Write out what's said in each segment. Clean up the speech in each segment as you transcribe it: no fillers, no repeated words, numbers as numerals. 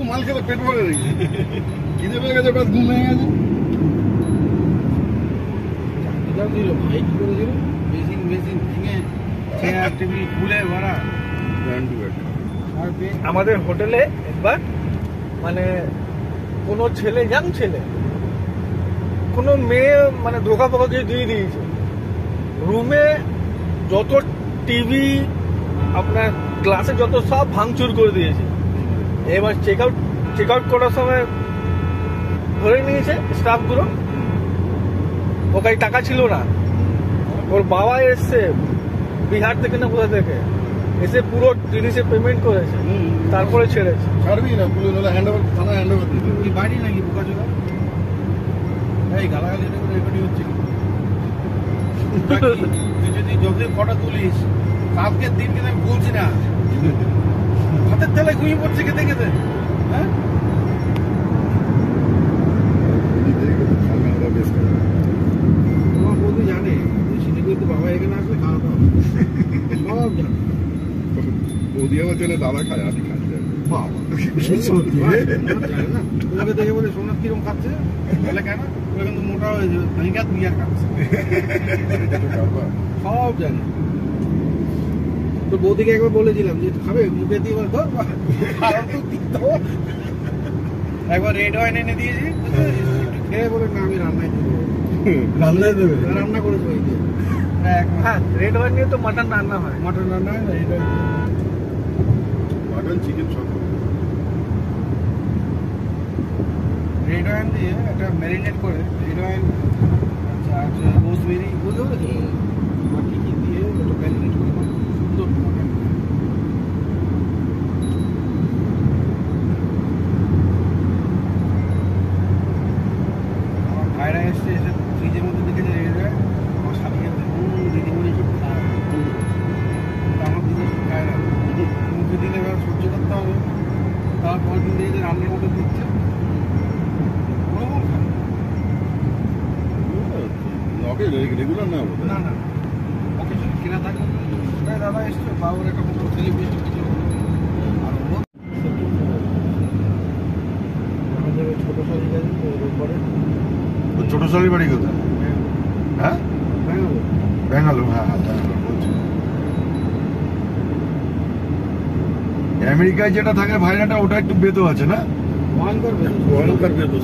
মাল খেলে পেট ভরে রেখে খিদে পেয়ে গেছে, ঘুম ভেঙে গেছে। ভাই কি করেছিল, মেশিন ভেঙে চেয়ার টেবিল খুলে ভরা। আমাদের হোটেলে একবার মানে কোনো ছেলে, ইয়াং ছেলে, কোনো মেয়ে মানে ধোকা ফোকা দিয়ে দিয়েছে। রুমে যত টিভি আপনার গ্লাসে যত সব ভাঙচুর করে দিয়েছে। এবার চেক আউট করার সময় ধরে নিয়েছে স্টাফগুলো, ওর কাছে টাকা ছিল না। ওর বাবা এসছে বিহার থেকে না কোথা থেকে, এসে পুরো জিনিসে পেমেন্ট করেছে, তারপরে ছেড়েছে। ছাড়বি না, পুলিশ হলে থানা হ্যান্ড ওভার দিতে। তুই বাড়ি নাকি বোকা চোদা? এই গালাগালি রেকর্ডিং হচ্ছে। তুই যদি যতদিন ফটো তুলিস, কালকের দিন কিন্তু আমি বলছি না, হাতের তেলে ঘুমিয়ে পড়ছে খেতে খেতে। হ্যাঁ, তোমার বৌদি জানে শিলিগুড়িতে বাবা এখানে আসলে খাওয়া দাওয়া সব জানে। বৌদি আমার জন্য দাদা খায়, আমি খাই না। তোমাকে দেখে বলে সোমনাথ কিরম খাচ্ছে, বলে কেন ওরা কিন্তু মোটা হয়েছে, তুই আর খাচ্ছে সব জানে। তো বৌদিকে একবার বলেছিলাম যে খাবে, মুখে দিয়ে বল একবার রেড ওয়াইন এনে দিয়েছি, খেয়ে বলে না আমি রান্নায় দেবো, রান্না করেছি ওই দিয়ে। হ্যাঁ, রেড ওয়াইন নিয়ে তো মাটন রান্না হয়। মাটন রান্না হয় না, এটা মাটন চিকেন সব। রেড ওয়াইন দিয়ে একটা ম্যারিনেট করে, রেড ওয়াইন আচ্ছা রোজমেরি বুঝতে পেরেছো, বাকি কি দিয়ে ওটা ম্যারিনেট করে সুন্দর মাটন। আমার ভাইরা এসছে, এসে ফ্রিজের মধ্যে দেখেছে রেড ওয়াইন, আমার স্বামীকে দিদি বলে একটু খায়, আমার দিদি খায় না, মুখে দিলে এবার সহ্য করতে হবে। তারপর দিন দেখে রান্নার মতো দিচ্ছে, রেগুলার না না না ওকে যদি কেনা থাকে দাদা এসছে, বাবুর একটা মতো সেলিব্রেশন কিছু আর ছোট শাড়ি গেছে রোববারে। ছোট শালির বাড়ি কোথায়? হ্যাঁ, ব্যাঙ্গালোর। হ্যাঁ, আমেরিকায় যেটা থাকে ভাইরাটা, ওটা একটু বেতো আছে না? ভয়ঙ্কর বেতো।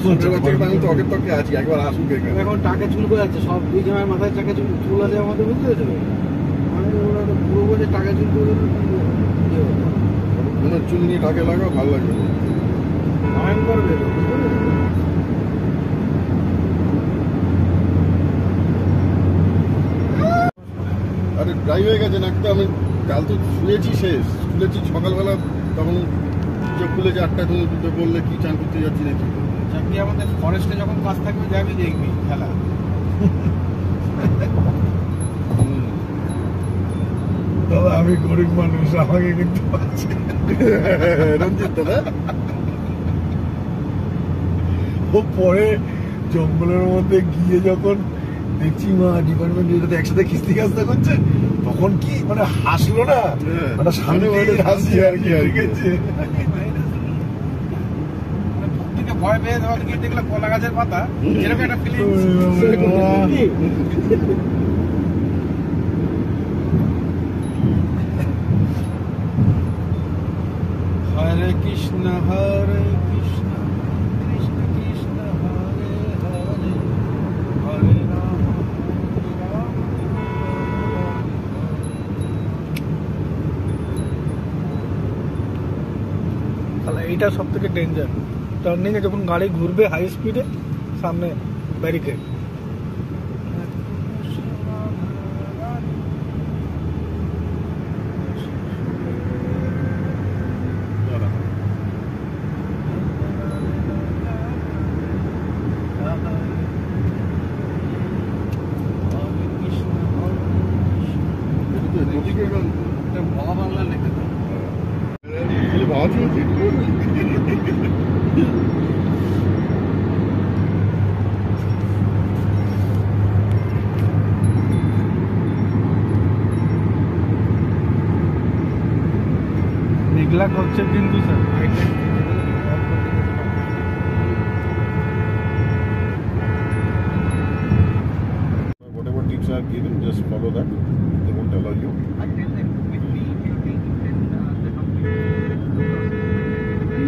আমি তো অকের তকে আছি, একবার আসুক এখানে। এখন টাকা চুল করে যাচ্ছে সব, দুই জামার মাথায় টাকা চুল আছে আমাদের, বুঝতে পেরেছো? আমি ওরা পুরো বলে টাকা চুল করে কোনো চুল নিয়ে টাকে লাগাও, ভালো লাগবে। ভয়ঙ্কর বেতো, বুঝতে পেরেছো? আরে ড্রাই হয়ে গেছে নাকটা। আমি কাল তো শুয়েছি, শুয়েছি সকালবেলা, তখন চোখ খুলেছে 8টা, তুমি দুটো বললে কি চান করতে যাচ্ছি নাকি। চাকরি আমাদের ফরেস্টে যখন কাজ থাকবে যাবি, দেখবি খেলা। দাদা আমি গরিব মানুষ, আমাকে কিন্তু রঞ্জিত দাদা ও পরে জঙ্গলের মধ্যে গিয়ে যখন দেখছি মা ডিপার্টমেন্ট একসাথে খিস্তি খাস্তা করছে, তখন কি মানে হাসলো না, মানে সামনে হাসছি আর কি। ভয় পেয়ে যাওয়া গিয়ে দেখলাম কলা গাছের পাতা, এরকম একটা ফিলিং। হরে কৃষ্ণ কৃষ্ণ কৃষ্ণ হরে হরে, হরে রাম রাম। তাহলে এইটা সব থেকে ডেঞ্জার। টার্নিংয়ে যখন গাড়ি ঘুরবে হাই স্পিডে, সামনে ব্যারিকেড। বাবা বাংলা লেখা ভাবা চলছে। মেঘলা করছে কিন্তু sir.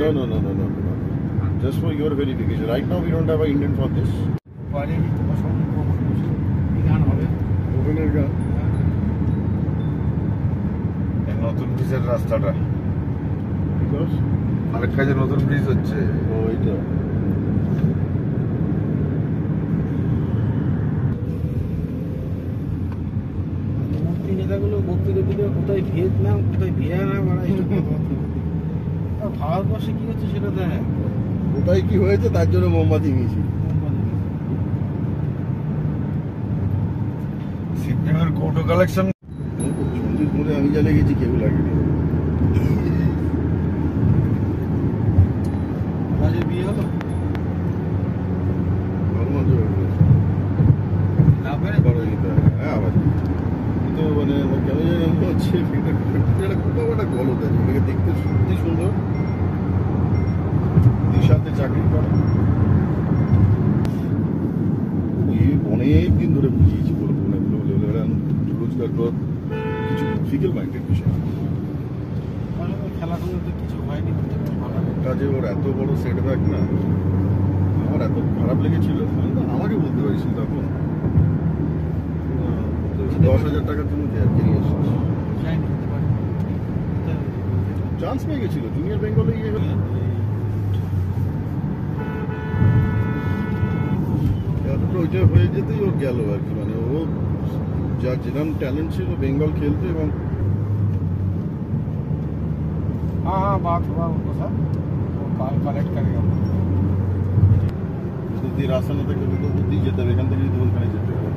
No. Just for your verification. Right now we don't have an Indian for this. বাইরে গান হবে ওভেনের গান। এই নতুন ব্রিজের রাস্তাটা Because অনেক কাজে নতুন ব্রিজ হচ্ছে ওইটা। মূর্তি নেতাগুলো বক্তৃতা দিলে কোথায় ভিয়েতনাম কোথায় ভিয়েনাম আর এইসব কথাবার্তা। আর ভারতবর্ষে কি হচ্ছে সেটা দেখ কোথায় কি হয়েছে তার জন্য মোমবাতি মিছিল। সিপিএমের কোটো কালেকশন চন্দ্রির মোড়ে আমি যা লেগেছি কেউ লাগেনি। রাজের বিয়ে হলো নর্মাল না পেরে বড় এটা হ্যাঁ আবার কিন্তু মানে আমার কেন জানি মনে হচ্ছে এটা কোথাও একটা গলত আছে এটাকে দেখতে সত্যি সুন্দর দিশাতে চাকরি করে অনেক দিন ধরে বুঝিয়েছি বলে রোজগার কর কিছু ফিকেল মাইন্ডেড বিষয় খেলাধুলোতে কিছু হয়নি ভালো কাজে ওর এত বড় সেটব্যাক না আমার এত খারাপ লেগেছিল আমি তো আমাকে বলতে পারিস তখন 10,000 টাকার জন্য বেরিয়ে এসেছিস যায়নি হতে পারে চান্স পেয়ে গেছিল জুনিয়র বেঙ্গলে গিয়ে গেল এতটা ওইটা হয়ে যেতেই ওর গেল আর কি মানে ও যার যেরকম ট্যালেন্ট ছিল বেঙ্গল খেলতে এবং हाँ बात हुआ उनको सर वो कॉल कलेक्ट करेगा যদি রাস্তা না থাকে তো বুদ্ধি যেতে হবে এখান থেকে যদি ওখানে যেতে হবে